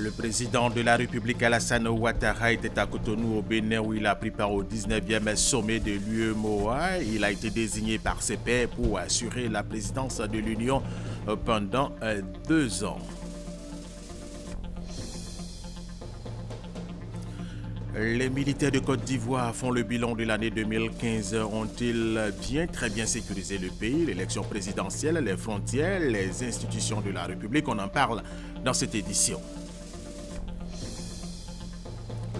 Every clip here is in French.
Le président de la République Alassane Ouattara était à Cotonou au Bénin où il a pris part au 19e sommet de l'UEMOA. Il a été désigné par ses pairs pour assurer la présidence de l'Union pendant 2 ans. Les militaires de Côte d'Ivoire font le bilan de l'année 2015. Ont-ils très bien sécurisé le pays, l'élection présidentielle, les frontières, les institutions de la République? On en parle dans cette édition.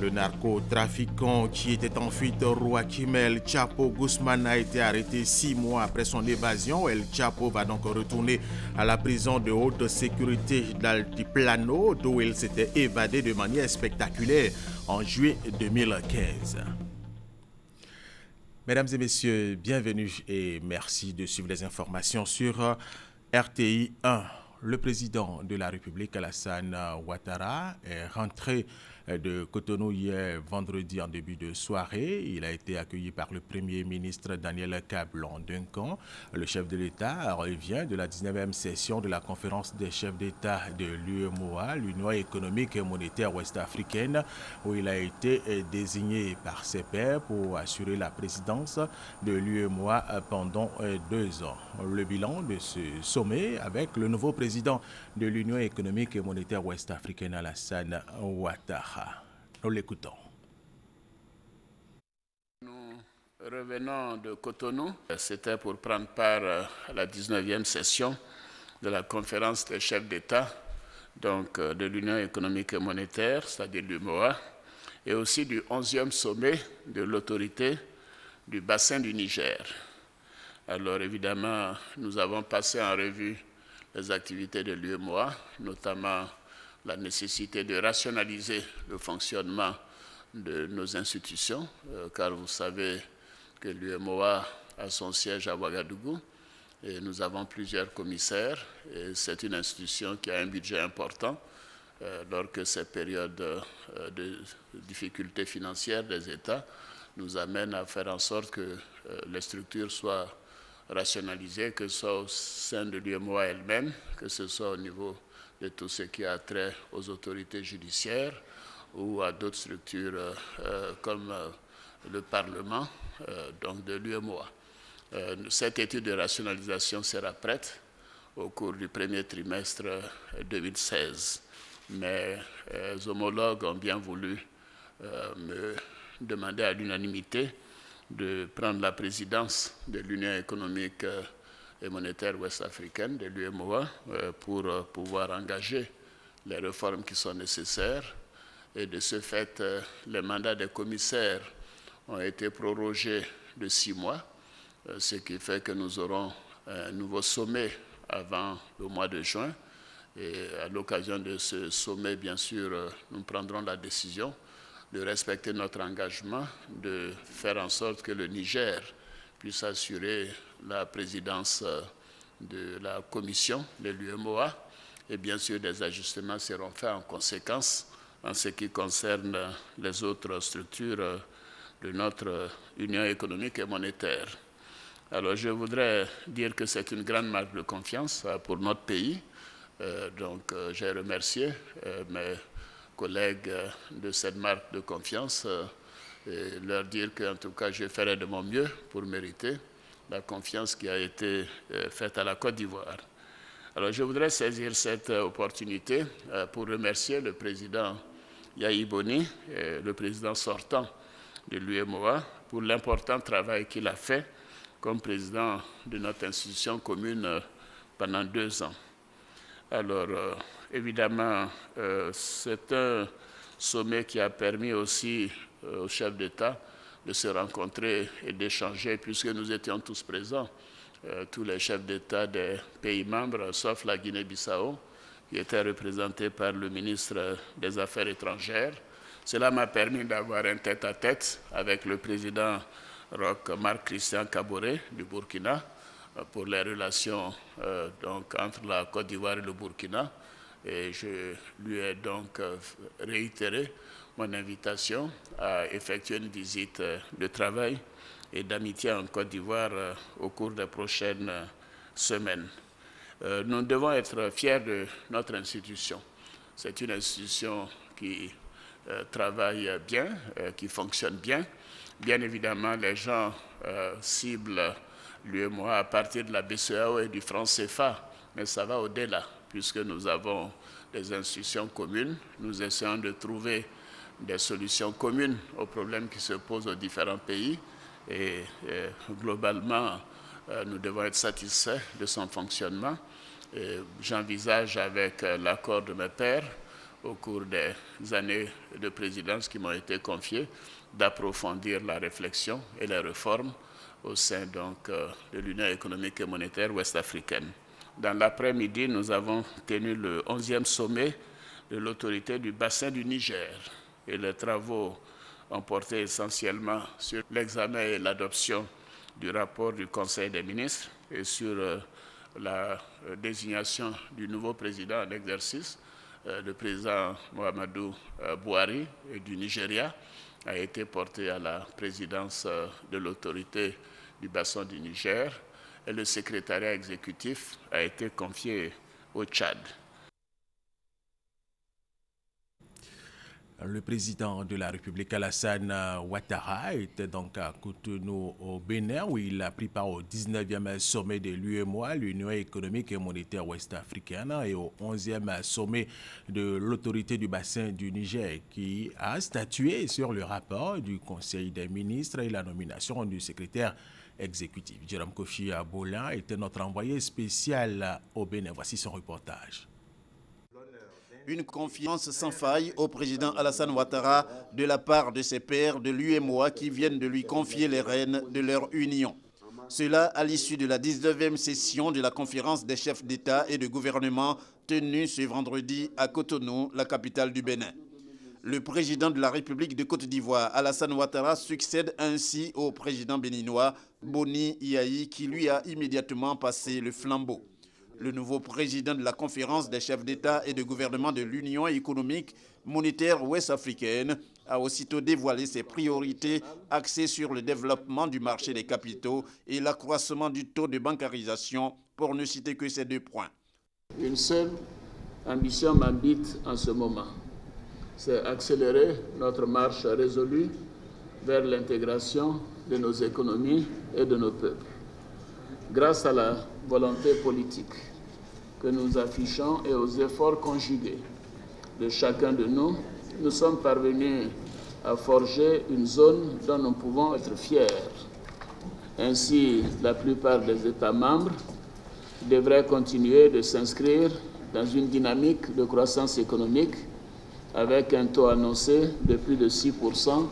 Le narcotrafiquant qui était en fuite, Joaquim El Chapo Guzman, a été arrêté 6 mois après son évasion. El Chapo va donc retourner à la prison de haute sécurité d'Altiplano, d'où il s'était évadé de manière spectaculaire en juillet 2015. Mesdames et messieurs, bienvenue et merci de suivre les informations sur RTI 1. Le président de la République, Alassane Ouattara, est rentré de Cotonou hier vendredi en début de soirée. Il a été accueilli par le Premier ministre Daniel Kablan-Duncan. Le chef de l'État revient de la 19e session de la conférence des chefs d'État de l'UEMOA, l'Union économique et monétaire ouest-africaine, où il a été désigné par ses pairs pour assurer la présidence de l'UEMOA pendant 2 ans. Le bilan de ce sommet avec le nouveau président de l'Union économique et monétaire ouest-africaine, Alassane Ouattara. Nous l'écoutons. Nous revenons de Cotonou. C'était pour prendre part à la 19e session de la conférence des chefs d'État de l'Union économique et monétaire, c'est-à-dire l'UEMOA, et aussi du 11e sommet de l'autorité du bassin du Niger. Alors évidemment, nous avons passé en revue les activités de l'UEMOA, notamment la nécessité de rationaliser le fonctionnement de nos institutions, car vous savez que l'UEMOA a son siège à Ouagadougou et nous avons plusieurs commissaires et c'est une institution qui a un budget important. Lorsque ces périodes de difficultés financières des États nous amènent à faire en sorte que les structures soient rationalisées, que ce soit au sein de l'UEMOA elle-même, que ce soit au niveau de tout ce qui a trait aux autorités judiciaires ou à d'autres structures comme le Parlement de l'UEMOA. Cette étude de rationalisation sera prête au cours du premier trimestre 2016. Mes homologues ont bien voulu me demander à l'unanimité de prendre la présidence de l'Union économique et monétaire ouest-africaine, de l'UEMOA, pour pouvoir engager les réformes qui sont nécessaires. Et de ce fait, les mandats des commissaires ont été prorogés de 6 mois, ce qui fait que nous aurons un nouveau sommet avant le mois de juin. Et à l'occasion de ce sommet, bien sûr, nous prendrons la décision de respecter notre engagement, de faire en sorte que le Niger puisse assurer la présidence de la commission de l'UEMOA. Et bien sûr, des ajustements seront faits en conséquence en ce qui concerne les autres structures de notre Union économique et monétaire. Alors, je voudrais dire que c'est une grande marque de confiance pour notre pays. J'ai remercié mes collègues de cette marque de confiance et leur dire qu'en tout cas, je ferai de mon mieux pour mériter la confiance qui a été faite à la Côte d'Ivoire. Alors, je voudrais saisir cette opportunité pour remercier le président Yahi Boni, le président sortant de l'UEMOA, pour l'important travail qu'il a fait comme président de notre institution commune pendant 2 ans. Alors, évidemment, c'est un sommet qui a permis aussi aux chefs d'État de se rencontrer et d'échanger, puisque nous étions tous présents, tous les chefs d'État des pays membres, sauf la Guinée-Bissau, qui était représentée par le ministre des Affaires étrangères. Cela m'a permis d'avoir un tête-à-tête avec le président Marc-Christian Kaboré du Burkina pour les relations entre la Côte d'Ivoire et le Burkina. Et je lui ai donc réitéré mon invitation à effectuer une visite de travail et d'amitié en Côte d'Ivoire au cours des prochaines semaines. Nous devons être fiers de notre institution. C'est une institution qui travaille bien, qui fonctionne bien. Bien évidemment, les gens ciblent l'UEMOA à partir de la BCEAO et du franc CFA, mais ça va au-delà, puisque nous avons des institutions communes. Nous essayons de trouver des solutions communes aux problèmes qui se posent aux différents pays et globalement, nous devons être satisfaits de son fonctionnement. J'envisage avec l'accord de mes pairs au cours des années de présidence qui m'ont été confiées d'approfondir la réflexion et les réformes au sein donc, de l'Union économique et monétaire ouest-africaine. Dans l'après-midi, nous avons tenu le 11e sommet de l'autorité du bassin du Niger et les travaux ont porté essentiellement sur l'examen et l'adoption du rapport du Conseil des ministres et sur la désignation du nouveau président en exercice, le président Muhammadu Buhari du Nigeria, a été porté à la présidence de l'autorité du bassin du Niger et le secrétariat exécutif a été confié au Tchad. Le président de la République, Alassane Ouattara, était donc à Cotonou au Bénin, où il a pris part au 19e sommet de l'UEMOA, l'Union économique et monétaire ouest-africaine, et au 11e sommet de l'autorité du bassin du Niger, qui a statué sur le rapport du Conseil des ministres et la nomination du secrétaire exécutif. Jérôme Kofi Abolin était notre envoyé spécial au Bénin. Voici son reportage. Une confiance sans faille au président Alassane Ouattara de la part de ses pairs de l'UEMOA qui viennent de lui confier les rênes de leur union. Cela à l'issue de la 19e session de la conférence des chefs d'État et de gouvernement tenue ce vendredi à Cotonou, la capitale du Bénin. Le président de la République de Côte d'Ivoire, Alassane Ouattara, succède ainsi au président béninois Boni Yayi qui lui a immédiatement passé le flambeau. Le nouveau président de la conférence des chefs d'État et de gouvernement de l'Union économique monétaire ouest-africaine a aussitôt dévoilé ses priorités axées sur le développement du marché des capitaux et l'accroissement du taux de bancarisation, pour ne citer que ces deux points. Une seule ambition m'habite en ce moment, c'est accélérer notre marche résolue vers l'intégration de nos économies et de nos peuples. Grâce à la volonté politique que nous affichons et aux efforts conjugués de chacun de nous, nous sommes parvenus à forger une zone dont nous pouvons être fiers. Ainsi, la plupart des États membres devraient continuer de s'inscrire dans une dynamique de croissance économique avec un taux annoncé de plus de 6%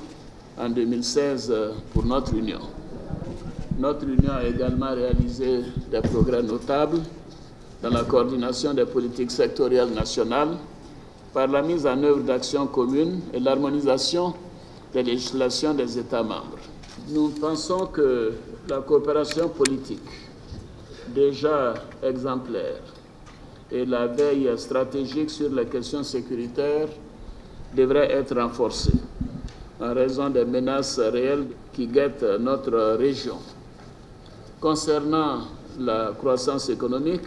en 2016 pour notre Union. Notre Union a également réalisé des progrès notables dans la coordination des politiques sectorielles nationales par la mise en œuvre d'actions communes et l'harmonisation des législations des États membres. Nous pensons que la coopération politique, déjà exemplaire, et la veille stratégique sur les questions sécuritaires devraient être renforcées en raison des menaces réelles qui guettent notre région. Concernant la croissance économique,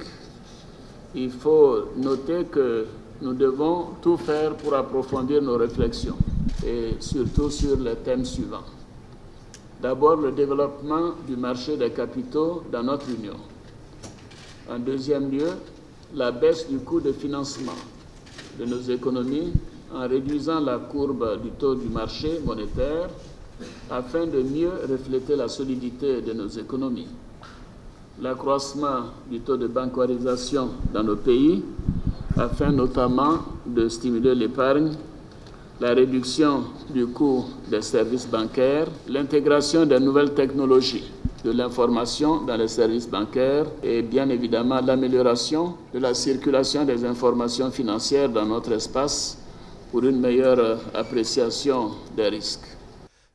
il faut noter que nous devons tout faire pour approfondir nos réflexions et surtout sur les thèmes suivants. D'abord, le développement du marché des capitaux dans notre Union. En deuxième lieu, la baisse du coût de financement de nos économies en réduisant la courbe du taux du marché monétaire afin de mieux refléter la solidité de nos économies. L'accroissement du taux de bancarisation dans nos pays afin notamment de stimuler l'épargne, la réduction du coût des services bancaires, l'intégration des nouvelles technologies de l'information dans les services bancaires et bien évidemment l'amélioration de la circulation des informations financières dans notre espace pour une meilleure appréciation des risques.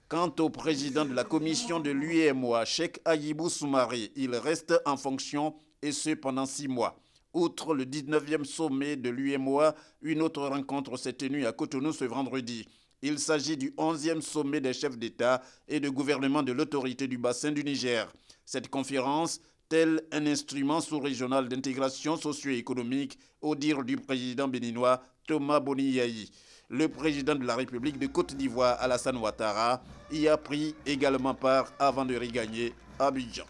Quant au président de la commission de l'UEMOA, Cheikh Ayibou Soumaré, il reste en fonction et ce pendant 6 mois. Outre le 19e sommet de l'UEMOA, une autre rencontre s'est tenue à Cotonou ce vendredi. Il s'agit du 11e sommet des chefs d'État et de gouvernement de l'autorité du bassin du Niger. Cette conférence, tel un instrument sous-régional d'intégration socio-économique, au dire du président béninois, Thomas Boniyayi. Le président de la République de Côte d'Ivoire, Alassane Ouattara, y a pris également part avant de regagner Abidjan.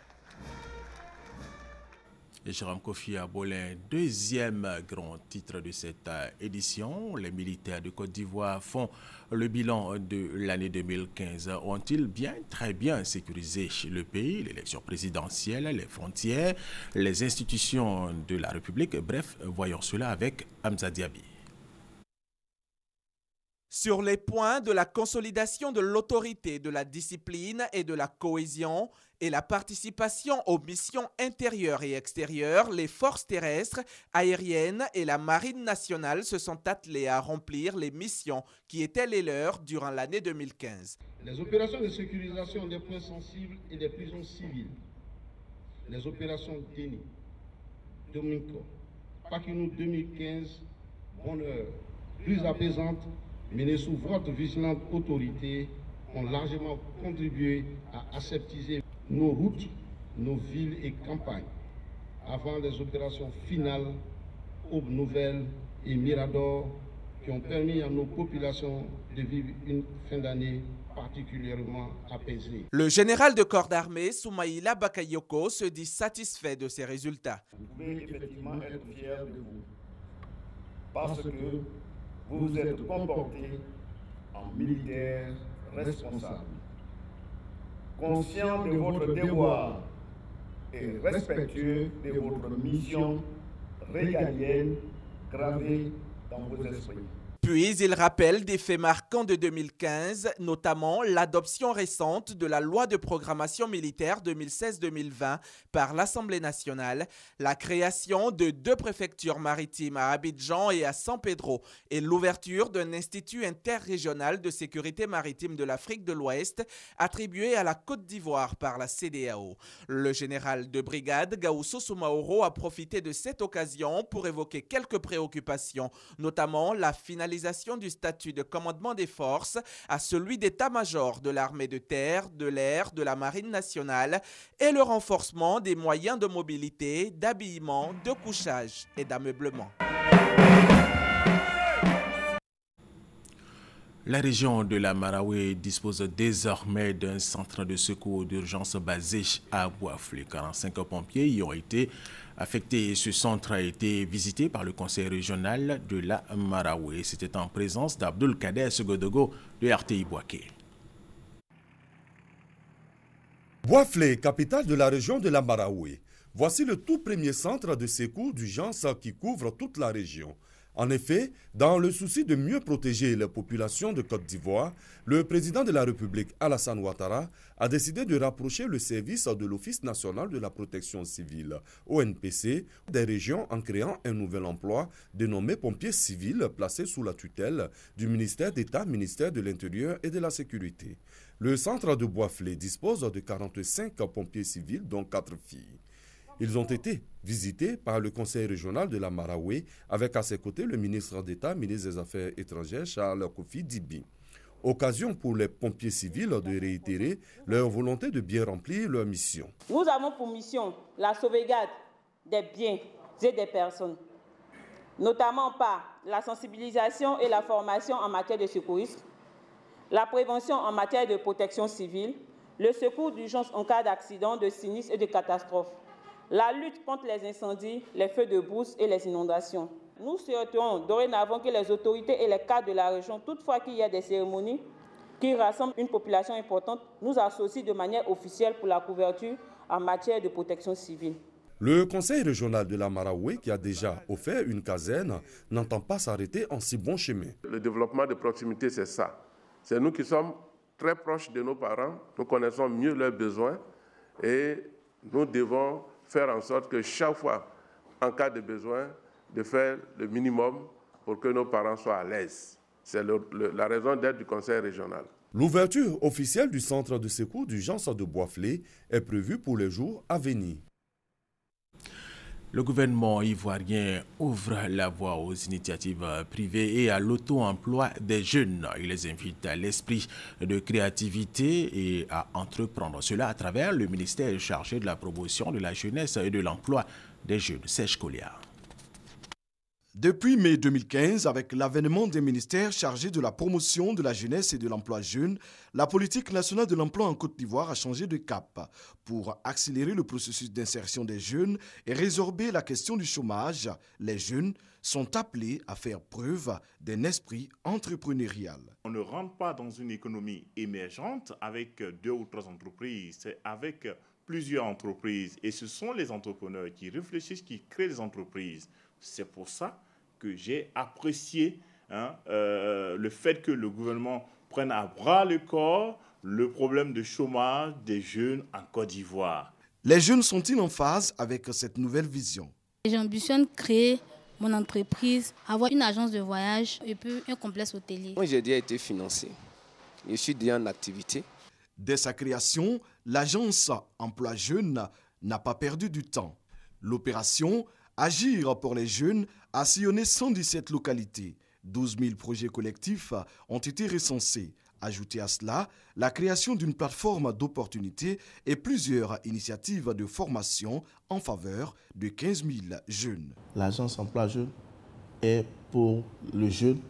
Et Jérôme Kofi Abolin, deuxième grand titre de cette édition. Les militaires de Côte d'Ivoire font le bilan de l'année 2015. Ont-ils bien, très bien sécurisé le pays, l'élection présidentielle, les frontières, les institutions de la République? Bref, voyons cela avec Hamza Diaby. Sur les points de la consolidation de l'autorité, de la discipline et de la cohésion et la participation aux missions intérieures et extérieures, les forces terrestres, aériennes et la marine nationale se sont attelées à remplir les missions qui étaient les leurs durant l'année 2015. Les opérations de sécurisation des points sensibles et des prisons civiles, les opérations Déni, Domingo, Paquinou 2015, Bonheur, plus apaisante, menées sous votre vigilante autorité, ont largement contribué à aseptiser nos routes, nos villes et campagnes, avant les opérations finales, Aube Nouvelle et Mirador, qui ont permis à nos populations de vivre une fin d'année particulièrement apaisée. Le général de corps d'armée, Soumaïla Bakayoko, se dit satisfait de ces résultats. Vous pouvez effectivement être fier de vous, parce que vous vous êtes comporté en militaire responsable, conscient de votre devoir et respectueux de votre mission régalienne gravée dans vos esprits. Puis il rappelle des faits marquants de 2015, notamment l'adoption récente de la loi de programmation militaire 2016-2020 par l'Assemblée nationale, la création de 2 préfectures maritimes à Abidjan et à San Pedro et l'ouverture d'un institut interrégional de sécurité maritime de l'Afrique de l'Ouest attribué à la Côte d'Ivoire par la CEDEAO. Le général de brigade Gaoussou Soumaoro a profité de cette occasion pour évoquer quelques préoccupations, notamment la finalisation du statut de commandement des forces à celui d'état-major de l'armée de terre, de l'air, de la marine nationale et le renforcement des moyens de mobilité, d'habillement, de couchage et d'ameublement. La région de la Marawe dispose désormais d'un centre de secours d'urgence basé à Boaflé. 45 pompiers y ont été affectés. Ce centre a été visité par le conseil régional de la Marawe. C'était en présence d'Abdoul Kader Segodogo de RTI Boaké. Boaflé, capitale de la région de la Marawe. Voici le tout premier centre de secours d'urgence qui couvre toute la région. En effet, dans le souci de mieux protéger les populations de Côte d'Ivoire, le président de la République, Alassane Ouattara, a décidé de rapprocher le service de l'Office national de la protection civile, ONPC, des régions en créant un nouvel emploi dénommé pompiers civils placé sous la tutelle du ministère d'État, ministère de l'Intérieur et de la Sécurité. Le centre de Boaflé dispose de 45 pompiers civils, dont 4 filles. Ils ont été visités par le conseil régional de la Marawe avec à ses côtés le ministre d'État, ministre des Affaires étrangères, Charles Kofi Dibi. Occasion pour les pompiers civils de réitérer leur volonté de bien remplir leur mission. Nous avons pour mission la sauvegarde des biens et des personnes, notamment par la sensibilisation et la formation en matière de secourisme, la prévention en matière de protection civile, le secours d'urgence en cas d'accident, de sinistre et de catastrophe, la lutte contre les incendies, les feux de brousse et les inondations. Nous souhaitons dorénavant que les autorités et les cadres de la région, toutefois qu'il y a des cérémonies qui rassemblent une population importante, nous associent de manière officielle pour la couverture en matière de protection civile. Le conseil régional de la Marawe, qui a déjà offert une caserne, n'entend pas s'arrêter en si bon chemin. Le développement de proximité, c'est ça. C'est nous qui sommes très proches de nos parents, nous connaissons mieux leurs besoins et nous devons faire en sorte que chaque fois, en cas de besoin, de faire le minimum pour que nos parents soient à l'aise. C'est la raison d'être du conseil régional. L'ouverture officielle du centre de secours d'urgence de Boaflé est prévue pour les jours à venir. Le gouvernement ivoirien ouvre la voie aux initiatives privées et à l'auto-emploi des jeunes. Il les invite à l'esprit de créativité et à entreprendre cela à travers le ministère chargé de la promotion de la jeunesse et de l'emploi des jeunes. Serge Colliard. Depuis mai 2015, avec l'avènement des ministères chargés de la promotion de la jeunesse et de l'emploi jeune, la politique nationale de l'emploi en Côte d'Ivoire a changé de cap pour accélérer le processus d'insertion des jeunes et résorber la question du chômage. Les jeunes sont appelés à faire preuve d'un esprit entrepreneurial. On ne rentre pas dans une économie émergente avec 2 ou 3 entreprises, c'est avec plusieurs entreprises. Et ce sont les entrepreneurs qui réfléchissent, qui créent des entreprises. C'est pour ça que j'ai apprécié le fait que le gouvernement prenne à bras le corps le problème de chômage des jeunes en Côte d'Ivoire. Les jeunes sont-ils en phase avec cette nouvelle vision? J'ambitionne créer mon entreprise, avoir une agence de voyage et puis un complexe hôtelier. Moi, j'ai déjà été financé. Je suis déjà en activité. Dès sa création, l'agence Emploi Jeunes n'a pas perdu du temps. L'opération Agir pour les jeunes a sillonné 117 localités. 12 000 projets collectifs ont été recensés. Ajoutez à cela la création d'une plateforme d'opportunités et plusieurs initiatives de formation en faveur de 15 000 jeunes. L'agence Emploi Jeunes est pour le jeune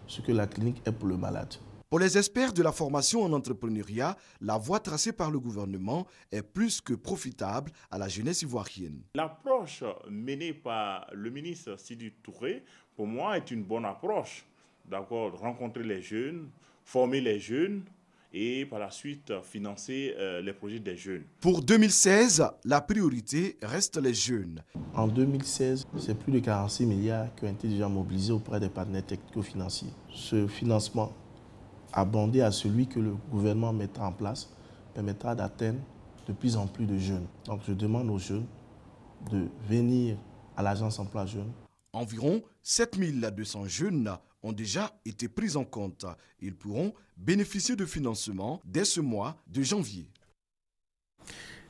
ce que la clinique est pour le malade. Pour les experts de la formation en entrepreneuriat, la voie tracée par le gouvernement est plus que profitable à la jeunesse ivoirienne. L'approche menée par le ministre Sidi Touré, pour moi, est une bonne approche. D'accord, rencontrer les jeunes, former les jeunes et par la suite financer les projets des jeunes. Pour 2016, la priorité reste les jeunes. En 2016, c'est plus de 46 milliards qui ont été déjà mobilisés auprès des partenaires technico-financiers. Ce financement abondé à celui que le gouvernement mettra en place permettra d'atteindre de plus en plus de jeunes. Donc je demande aux jeunes de venir à l'agence Emploi Jeunes. Environ 7200 jeunes ont déjà été pris en compte. Ils pourront bénéficier de financement dès ce mois de janvier.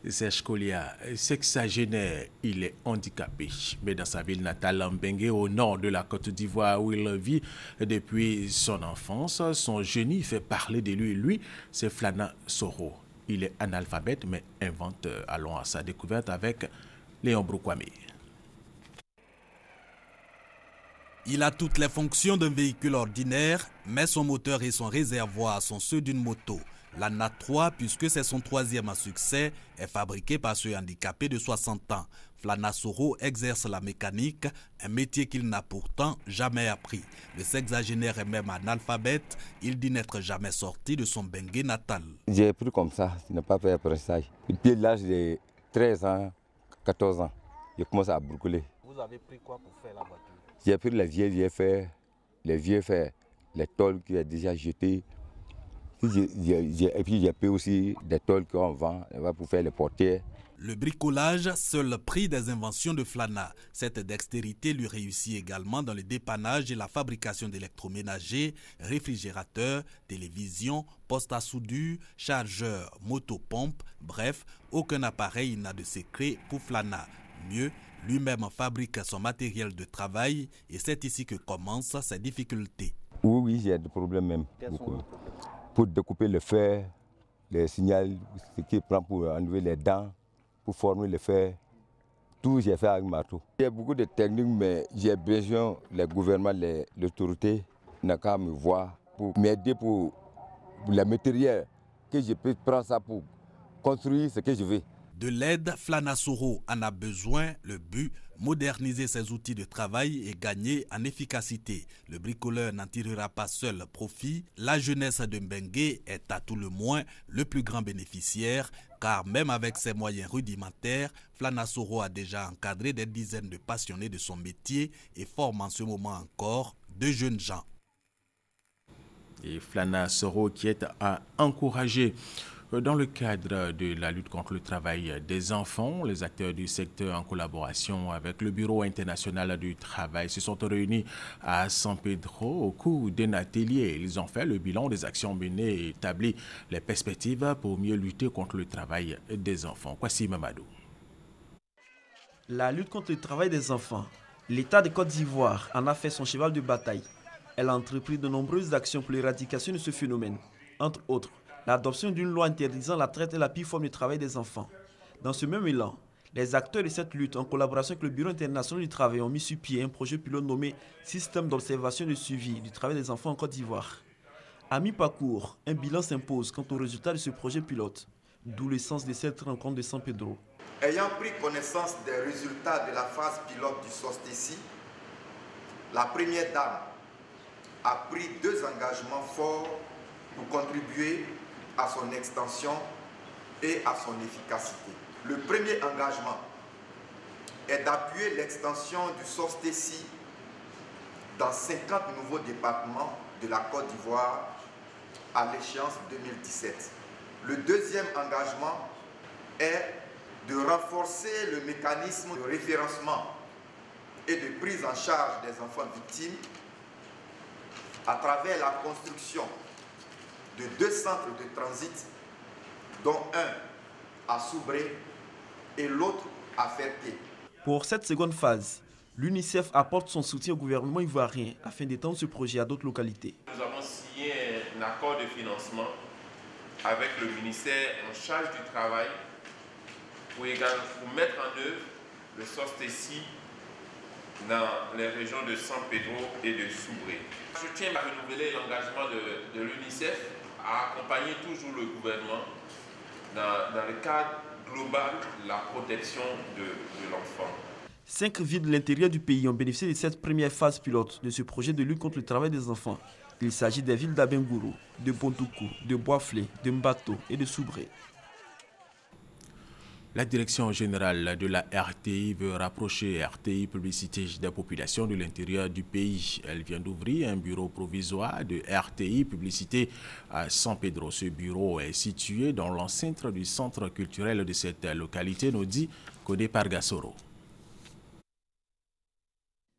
Serge Kolia, sexagénaire, il est handicapé. Mais dans sa ville natale, Mbengue, au nord de la Côte d'Ivoire, où il vit depuis son enfance, son génie fait parler de lui. Lui, c'est Flana Soro. Il est analphabète, mais invente. Allons à sa découverte avec Léon Broukwame. Il a toutes les fonctions d'un véhicule ordinaire, mais son moteur et son réservoir sont ceux d'une moto. La NAT 3, puisque c'est son 3e succès, est fabriquée par ce handicapé de 60 ans. Flana Soro exerce la mécanique, un métier qu'il n'a pourtant jamais appris. Le sexagénaire est même analphabète, il dit n'être jamais sorti de son Bengue natal. J'ai appris comme ça, je n'ai pas fait apprentissage. Depuis l'âge de 13 ans, 14 ans, j'ai commencé à bricoler. Vous avez pris quoi pour faire la voiture? J'ai pris les vieux fers, les tôles qui sont déjà jetées. Et puis j'ai pris aussi des tôles qu'on vend pour faire les portières. Le bricolage, seul prix des inventions de Flana. Cette dextérité lui réussit également dans le dépannage et la fabrication d'électroménagers, réfrigérateurs, télévisions, postes à soudure, chargeurs, motopompes, bref, aucun appareil n'a de secret pour Flana. Mieux, lui-même fabrique son matériel de travail et c'est ici que commencent ses difficultés. Oui, j'ai des problèmes même. Pour découper le fer, les signaux, ce qui prend pour enlever les dents, pour former le fer, tout j'ai fait avec marteau. Il y a beaucoup de techniques, mais j'ai besoin, le gouvernement, l'autorité n'a qu'à me voir pour m'aider pour le matériel, que je peux prendre ça pour construire ce que je veux. De l'aide, Flana Soro en a besoin. Le but, moderniser ses outils de travail et gagner en efficacité. Le bricoleur n'en tirera pas seul profit. La jeunesse de Mbengue est à tout le moins le plus grand bénéficiaire, car même avec ses moyens rudimentaires, Flana Soro a déjà encadré des dizaines de passionnés de son métier et forme en ce moment encore de jeunes gens. Et Flana Soro qui est à encourager. Dans le cadre de la lutte contre le travail des enfants, les acteurs du secteur en collaboration avec le Bureau international du travail se sont réunis à San Pedro au cours d'un atelier. Ils ont fait le bilan des actions menées et établi les perspectives pour mieux lutter contre le travail des enfants. Kwasi Mamadou. La lutte contre le travail des enfants, l'État de Côte d'Ivoire en a fait son cheval de bataille. Elle a entrepris de nombreuses actions pour l'éradication de ce phénomène, entre autres l'adoption d'une loi interdisant la traite et la pire forme de travail des enfants. Dans ce même élan, Les acteurs de cette lutte, en collaboration avec le Bureau international du travail, ont mis sur pied un projet pilote nommé Système d'observation et de suivi du travail des enfants en Côte d'Ivoire. À mi-parcours, un bilan s'impose quant aux résultats de ce projet pilote, d'où le sens de cette rencontre de San Pedro. Ayant pris connaissance des résultats de la phase pilote du SOSTECI, la première dame a pris 2 engagements forts pour contribuer à son extension et à son efficacité. Le premier engagement est d'appuyer l'extension du SOSTECI dans 50 nouveaux départements de la Côte d'Ivoire à l'échéance 2017. Le deuxième engagement est de renforcer le mécanisme de référencement et de prise en charge des enfants victimes à travers la construction de 2 centres de transit, dont un à Soubré et l'autre à Ferté. Pour cette seconde phase, l'UNICEF apporte son soutien au gouvernement ivoirien afin d'étendre ce projet à d'autres localités. Nous avons signé un accord de financement avec le ministère en charge du travail pour mettre en œuvre le SOSTECI dans les régions de San Pedro et de Soubré. Je tiens à renouveler l'engagement de l'UNICEF à accompagner toujours le gouvernement dans le cadre global de la protection de l'enfant. 5 villes de l'intérieur du pays ont bénéficié de cette première phase pilote de ce projet de lutte contre le travail des enfants. Il s'agit des villes d'Abengourou, de Bontoukou, de Boisflé, de Mbato et de Soubré. La direction générale de la RTI veut rapprocher RTI Publicité des populations de l'intérieur du pays. Elle vient d'ouvrir un bureau provisoire de RTI Publicité à San Pedro. Ce bureau est situé dans l'enceinte du centre culturel de cette localité, nous dit Kodé Pargasoro.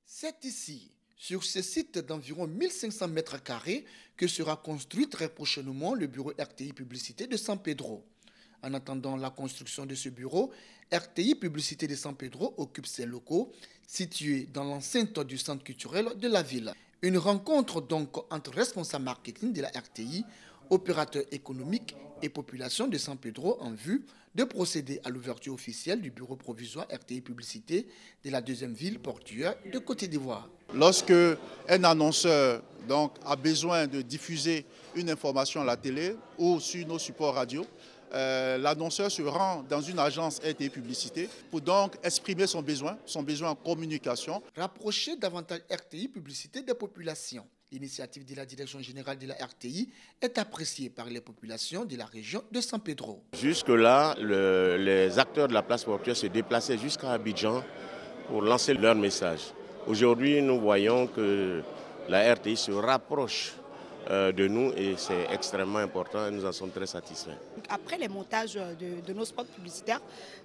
C'est ici, sur ce site d'environ 1500 mètres carrés, que sera construit très prochainement le bureau RTI Publicité de San Pedro. En attendant la construction de ce bureau, RTI Publicité de San Pedro occupe ses locaux situés dans l'enceinte du centre culturel de la ville. Une rencontre donc entre responsables marketing de la RTI, opérateurs économiques et population de San Pedro en vue de procéder à l'ouverture officielle du bureau provisoire RTI Publicité de la deuxième ville portuaire de Côte d'Ivoire. Lorsque un annonceur a besoin de diffuser une information à la télé ou sur nos supports radio, l'annonceur se rend dans une agence RTI Publicité pour donc exprimer son besoin en communication. Rapprocher davantage RTI Publicité des populations. L'initiative de la direction générale de la RTI est appréciée par les populations de la région de San Pedro. Jusque-là, les acteurs de la place portuaire se déplaçaient jusqu'à Abidjan pour lancer leur message. Aujourd'hui, nous voyons que la RTI se rapproche de nous et c'est extrêmement important et nous en sommes très satisfaits. Après les montages de nos spots publicitaires,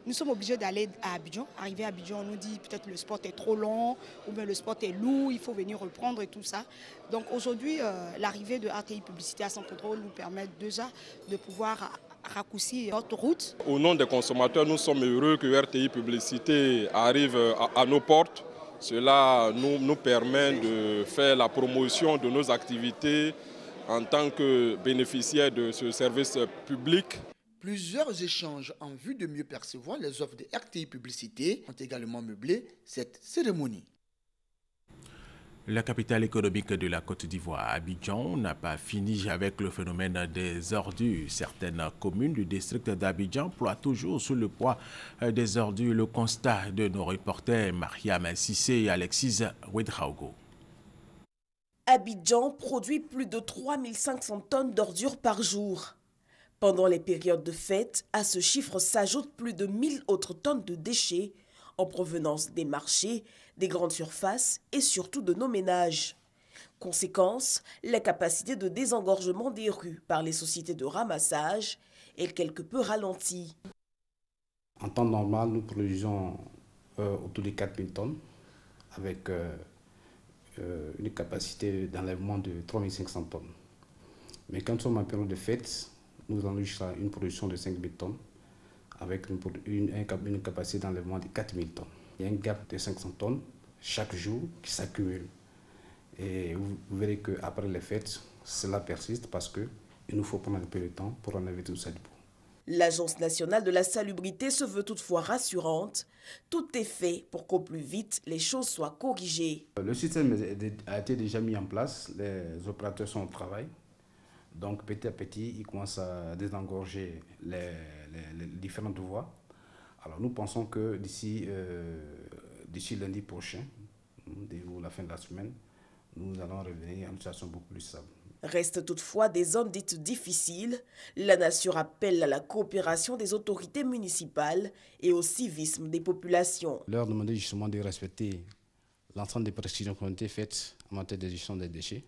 nous sommes obligés d'aller à Abidjan. Arrivé à Abidjan, on nous dit peut-être le spot est trop long ou bien le spot est lourd, il faut venir reprendre et tout ça. Donc aujourd'hui, l'arrivée de RTI Publicité à San Pedro nous permet déjà de pouvoir raccourcir notre route. Au nom des consommateurs, nous sommes heureux que RTI Publicité arrive à nos portes. Cela nous permet de faire la promotion de nos activités en tant que bénéficiaires de ce service public. Plusieurs échanges en vue de mieux percevoir les offres de RTI Publicité ont également meublé cette cérémonie. La capitale économique de la Côte d'Ivoire, Abidjan, n'a pas fini avec le phénomène des ordures. Certaines communes du district d'Abidjan ploient toujours sous le poids des ordures. Le constat de nos reporters Mariam Sissé et Alexis Ouedraogo. Abidjan produit plus de 3500 tonnes d'ordures par jour. Pendant les périodes de fête, à ce chiffre s'ajoutent plus de 1000 autres tonnes de déchets en provenance des marchés, des grandes surfaces et surtout de nos ménages. Conséquence, la capacité de désengorgement des rues par les sociétés de ramassage est quelque peu ralentie. En temps normal, nous produisons autour de 4000 tonnes avec une capacité d'enlèvement de 3500 tonnes. Mais quand nous sommes en période de fête, nous allons jusqu'à une production de 5000 tonnes avec une capacité d'enlèvement de 4000 tonnes. Il y a un gap de 500 tonnes chaque jour qui s'accumule. Et vous verrez qu'après les fêtes, cela persiste parce qu'il nous faut prendre un peu de temps pour enlever tout ça du bout. L'Agence nationale de la salubrité se veut toutefois rassurante. Tout est fait pour qu'au plus vite, les choses soient corrigées. Le système a été déjà mis en place, les opérateurs sont au travail. Donc petit à petit, ils commencent à désengorger les différentes voies. Alors nous pensons que d'ici lundi prochain, ou la fin de la semaine, nous allons revenir à une situation beaucoup plus stable. Restent toutefois des zones dites difficiles. La nation appelle à la coopération des autorités municipales et au civisme des populations. Leur demander justement de respecter l'ensemble des prescriptions qui ont été faites en matière de gestion des déchets.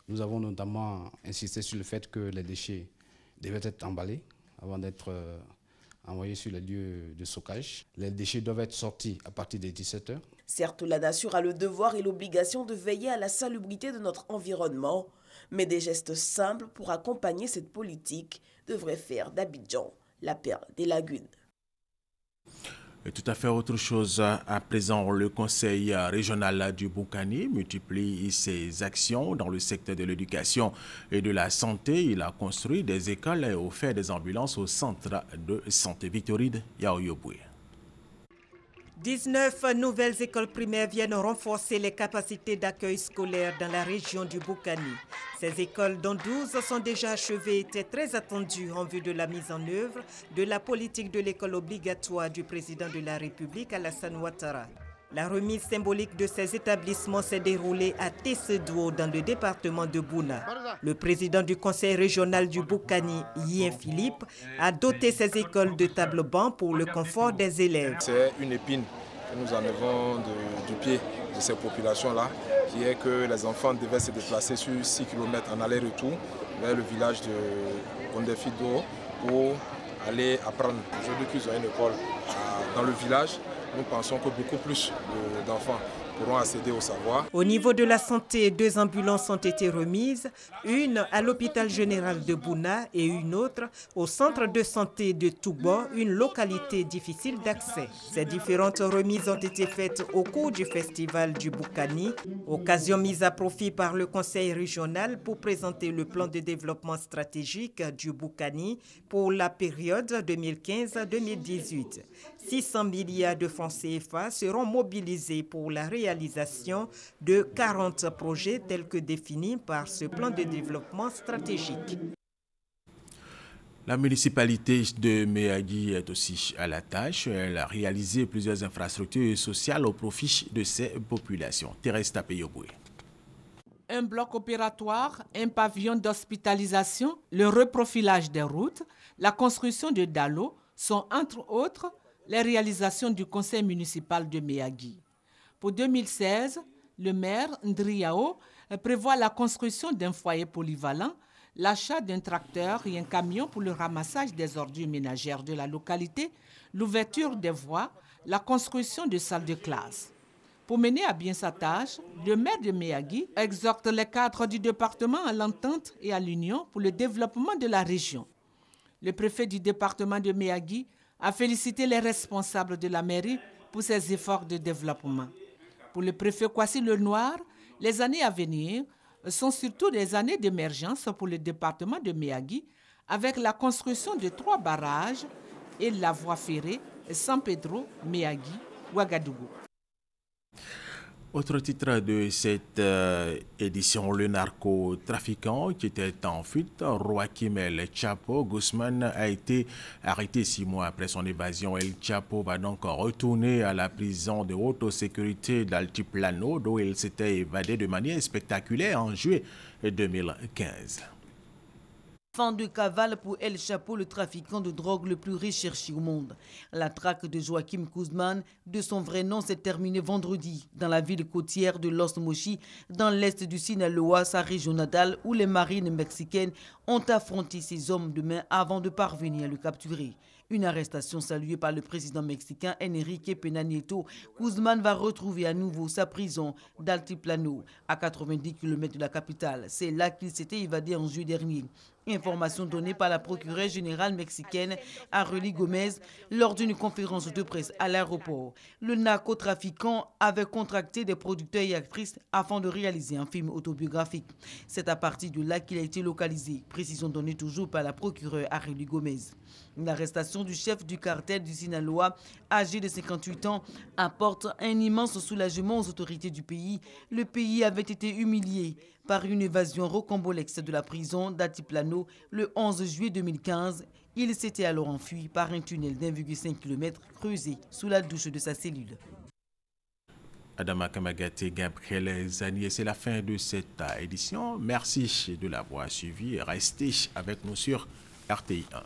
Nous avons notamment insisté sur le fait que les déchets devaient être emballés avant d'être envoyés sur les lieux de stockage. Les déchets doivent être sortis à partir des 17 h. Certes, la nation a le devoir et l'obligation de veiller à la salubrité de notre environnement, mais des gestes simples pour accompagner cette politique devraient faire d'Abidjan la perle des lagunes. Et tout à fait autre chose. À présent, le Conseil régional du Boukani multiplie ses actions dans le secteur de l'éducation et de la santé. Il a construit des écoles et offert des ambulances au centre de santé. Victorine Yaoyoboué. 19 nouvelles écoles primaires viennent renforcer les capacités d'accueil scolaire dans la région du Boukani. Ces écoles, dont 12 sont déjà achevées, étaient très attendues en vue de la mise en œuvre de la politique de l'école obligatoire du président de la République, Alassane Ouattara. La remise symbolique de ces établissements s'est déroulée à Tessedou, dans le département de Bouna. Le président du conseil régional du Boukani, Yen Philippe, a doté ces écoles de tables-bancs pour le confort des élèves. C'est une épine que nous enlevons du pied de ces populations-là, qui est que les enfants devaient se déplacer sur 6 km en aller-retour vers le village de Gondefido pour aller apprendre. Aujourd'hui qu'ils ont une école dans le village, nous pensons que beaucoup plus d'enfants pourront accéder au savoir. Au niveau de la santé, 2 ambulances ont été remises, une à l'hôpital général de Bouna et une autre au centre de santé de Toubo, une localité difficile d'accès. Ces différentes remises ont été faites au cours du festival du Boukani, occasion mise à profit par le conseil régional pour présenter le plan de développement stratégique du Boukani pour la période 2015-2018. 600 milliards de francs CFA seront mobilisés pour la réalisation de 40 projets tels que définis par ce plan de développement stratégique. La municipalité de Méagui est aussi à la tâche. Elle a réalisé plusieurs infrastructures sociales au profit de ses populations. Thérèse Tapeyoboué. Un bloc opératoire, un pavillon d'hospitalisation, le reprofilage des routes, la construction de dallos sont entre autres les réalisations du conseil municipal de Méagui. Pour 2016, le maire Ndriao prévoit la construction d'un foyer polyvalent, l'achat d'un tracteur et un camion pour le ramassage des ordures ménagères de la localité, l'ouverture des voies, la construction de salles de classe. Pour mener à bien sa tâche, le maire de Méagui exhorte les cadres du département à l'entente et à l'union pour le développement de la région. Le préfet du département de Méagui a félicité les responsables de la mairie pour ces efforts de développement. Pour le préfet Kwasi Lenoir, les années à venir sont surtout des années d'émergence pour le département de Méagui, avec la construction de 3 barrages et la voie ferrée San Pedro, Méagui, Ouagadougou. Autre titre de cette édition, le narcotrafiquant qui était en fuite, Joaquim El Chapo Guzman, a été arrêté 6 mois après son évasion. El Chapo va donc retourner à la prison de haute sécurité d'Altiplano, d'où il s'était évadé de manière spectaculaire en juillet 2015. Fin de cavale pour El Chapo, le trafiquant de drogue le plus recherché au monde. La traque de Joaquim Guzman, de son vrai nom, s'est terminée vendredi dans la ville côtière de Los Mochis, dans l'est du Sinaloa, sa région natale, où les marines mexicaines ont affronté ces hommes de main avant de parvenir à le capturer. Une arrestation saluée par le président mexicain Enrique Peña Nieto. Guzman va retrouver à nouveau sa prison d'Altiplano, à 90 km de la capitale. C'est là qu'il s'était évadé en juillet dernier. Information donnée par la procureure générale mexicaine Arely Gomez lors d'une conférence de presse à l'aéroport. Le narcotrafiquant avait contracté des producteurs et actrices afin de réaliser un film autobiographique. C'est à partir de là qu'il a été localisé. Précision donnée toujours par la procureure Arely Gomez. L'arrestation du chef du cartel du Sinaloa, âgé de 58 ans, apporte un immense soulagement aux autorités du pays. Le pays avait été humilié par une évasion rocambolesque de la prison d'Atiplano le 11 juillet 2015. Il s'était alors enfui par un tunnel d'1,5 km creusé sous la douche de sa cellule. Adama Kamagate, Gabriel Zanier, c'est la fin de cette édition. Merci de l'avoir suivi. Restez avec nous sur RTI 1.